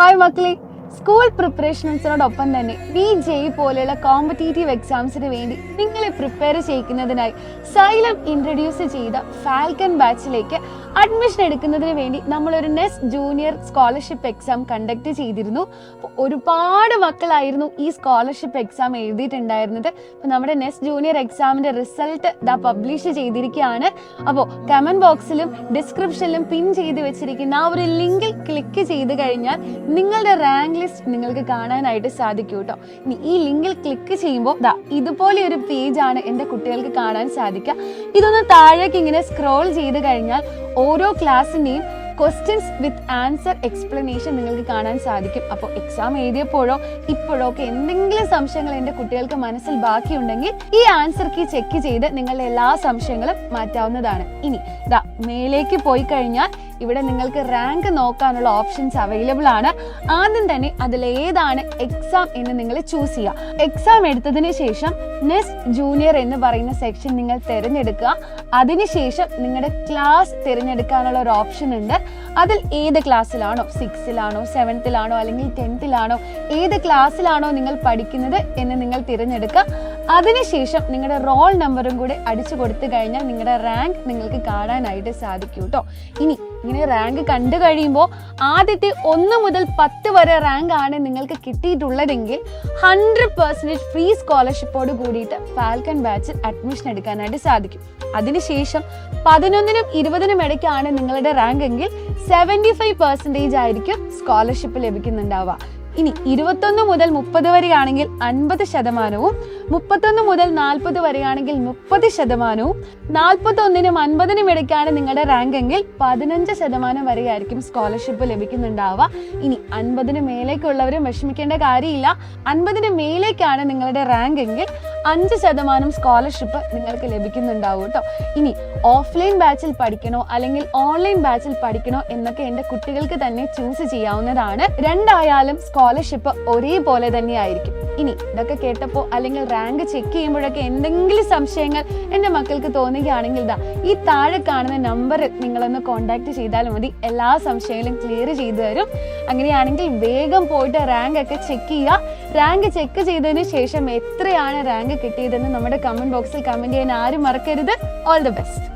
Hi മക്കളെ, school പ്രിപ്പറേഷൻസിനോടൊപ്പം തന്നെ VJEE പോലെയുള്ള കോമ്പറ്റേറ്റീവ് എക്സാംസിന് വേണ്ടി നിങ്ങളെ പ്രിപ്പയർ ചെയ്യിക്കുന്നതിനായി സൈലം ഇൻട്രൊഡ്യൂസ് ചെയ്ത ഫാൽക്കൺ ബാച്ചിലേക്ക് അഡ്മിഷൻ എടുക്കുന്നതിന് വേണ്ടി നമ്മളൊരു nest junior scholarship exam conduct ചെയ്തിരുന്നു. ഒരുപാട് മക്കളായിരുന്നു ഈ സ്കോളർഷിപ്പ് എക്സാം എഴുതിയിട്ടുണ്ടായിരുന്നത്. അപ്പോൾ നമ്മുടെ നെസ്റ്റ് ജൂനിയർ എക്സാമിന്റെ റിസൾട്ട് പബ്ലിഷ് ചെയ്തിരിക്കുകയാണ്. അപ്പോൾ കമന്റ് ബോക്സിലും ഡിസ്ക്രിപ്ഷനിലും പിൻ ചെയ്ത് വെച്ചിരിക്കുന്ന ആ ഒരു ലിങ്കിൽ ക്ലിക്ക് ചെയ്ത് കഴിഞ്ഞാൽ നിങ്ങളുടെ റാങ്ക് ലിസ്റ്റ് നിങ്ങൾക്ക് കാണാനായിട്ട് സാധിക്കും കേട്ടോ. ഇനി ഈ ലിങ്കിൽ ക്ലിക്ക് ചെയ്യുമ്പോൾ ഇതുപോലെ ഒരു പേജാണ് എൻ്റെ കുട്ടികൾക്ക് കാണാൻ സാധിക്കുക. ഇതൊന്ന് താഴേക്ക് ഇങ്ങനെ സ്ക്രോൾ ചെയ്ത് കഴിഞ്ഞാൽ ഓരോ ക്ലാസ്സിന്റെയും ക്വസ്റ്റ്യൻസ് വിത്ത് ആൻസർ എക്സ്പ്ലനേഷൻ നിങ്ങൾക്ക് കാണാൻ സാധിക്കും. അപ്പോൾ എക്സാം എഴുതിയപ്പോഴോ ഇപ്പോഴോ ഒക്കെ എന്തെങ്കിലും സംശയങ്ങൾ എൻ്റെ കുട്ടികൾക്ക് മനസ്സിൽ ബാക്കിയുണ്ടെങ്കിൽ ഈ ആൻസർ കീ ചെക്ക് ചെയ്ത് നിങ്ങളുടെ എല്ലാ സംശയങ്ങളും മാറ്റാവുന്നതാണ്. ഇനി മേലേക്ക് പോയി കഴിഞ്ഞാൽ ഇവിടെ നിങ്ങൾക്ക് റാങ്ക് നോക്കാനുള്ള ഓപ്ഷൻസ് അവൈലബിൾ ആണ്. ആദ്യം തന്നെ അതിലേതാണ് എക്സാം എന്ന് നിങ്ങൾ ചൂസ് ചെയ്യുക. എക്സാം എടുത്തതിന് ശേഷം നെസ്റ്റ് ജൂനിയർ എന്ന് പറയുന്ന സെക്ഷൻ നിങ്ങൾ തിരഞ്ഞെടുക്കുക. അതിനുശേഷം നിങ്ങളുടെ ക്ലാസ് തിരഞ്ഞെടുക്കാനുള്ള ഒരു ഓപ്ഷൻ ഉണ്ട്. അതിൽ ഏത് ക്ലാസ്സിലാണോ, 6ലാണോ 7ത്തിലാണോ അല്ലെങ്കിൽ 10ത്തിലാണോ ഏത് ക്ലാസ്സിലാണോ നിങ്ങൾ പഠിക്കുന്നത് എന്ന് നിങ്ങൾ തിരഞ്ഞെടുക്കുക. അതിനുശേഷം നിങ്ങളുടെ റോൾ നമ്പറും കൂടെ അടിച്ചു കൊടുത്തു കഴിഞ്ഞാൽ നിങ്ങളുടെ റാങ്ക് നിങ്ങൾക്ക് കാണാനായിട്ട് സാധിക്കും കേട്ടോ. ഇനി ഇങ്ങനെ റാങ്ക് കണ്ടു കഴിയുമ്പോൾ ആദ്യത്തെ 1 മുതൽ 10 വരെ റാങ്ക് ആണ് നിങ്ങൾക്ക് കിട്ടിയിട്ടുള്ളതെങ്കിൽ 100% ഫ്രീ സ്കോളർഷിപ്പോട് കൂടിയിട്ട് ഫാൽക്കൺ ബാച്ചിൽ അഡ്മിഷൻ എടുക്കാനായിട്ട് സാധിക്കും. അതിനുശേഷം 11നും 20നും ഇടയ്ക്കാണ് നിങ്ങളുടെ റാങ്ക് എങ്കിൽ 75% ആയിരിക്കും സ്കോളർഷിപ്പ് ലഭിക്കുന്നുണ്ടാവുക. ഇനി 21 മുതൽ 30 വരെയാണെങ്കിൽ 50%, 31 മുതൽ 40 വരെയാണെങ്കിൽ 30%, 41നും 50നും ഇടയ്ക്കാണ് നിങ്ങളുടെ റാങ്ക് എങ്കിൽ 15% വരെയായിരിക്കും സ്കോളർഷിപ്പ് ലഭിക്കുന്നുണ്ടാവുക. ഇനി 50ന് മേലേക്കുള്ളവരും വിഷമിക്കേണ്ട കാര്യമില്ല. 50ന് മേലേക്കാണ് നിങ്ങളുടെ റാങ്ക് എങ്കിൽ 5% സ്കോളർഷിപ്പ് നിങ്ങൾക്ക് ലഭിക്കുന്നുണ്ടാവും കേട്ടോ. ഇനി ഓഫ്ലൈൻ ബാച്ചിൽ പഠിക്കണോ അല്ലെങ്കിൽ ഓൺലൈൻ ബാച്ചിൽ പഠിക്കണോ എന്നൊക്കെ എൻ്റെ കുട്ടികൾക്ക് തന്നെ ചൂസ് ചെയ്യാവുന്നതാണ്. രണ്ടായാലും സ്കോളർഷിപ്പ് ഒരേപോലെ തന്നെ ആയിരിക്കും. ഇനി ഇതൊക്കെ കേട്ടപ്പോൾ അല്ലെങ്കിൽ റാങ്ക് ചെക്ക് ചെയ്യുമ്പോഴൊക്കെ എന്തെങ്കിലും സംശയങ്ങൾ എൻ്റെ മക്കൾക്ക് തോന്നുകയാണെങ്കിൽ ഈ താഴെ കാണുന്ന നമ്പറിൽ നിങ്ങളൊന്ന് കോൺടാക്ട് ചെയ്താൽ മതി. എല്ലാ സംശയങ്ങളും ക്ലിയർ ചെയ്തു തരും. അങ്ങനെയാണെങ്കിൽ വേഗം പോയിട്ട് റാങ്ക് ഒക്കെ ചെക്ക് ചെയ്യുക. റാങ്ക് ചെക്ക് ചെയ്തതിന് ശേഷം എത്രയാണ് റാങ്ക് കിട്ടിയതെന്ന് നമ്മുടെ കമന്റ് ബോക്സിൽ കമന്റ് ചെയ്യാൻ ആരും മറക്കരുത്. All the best.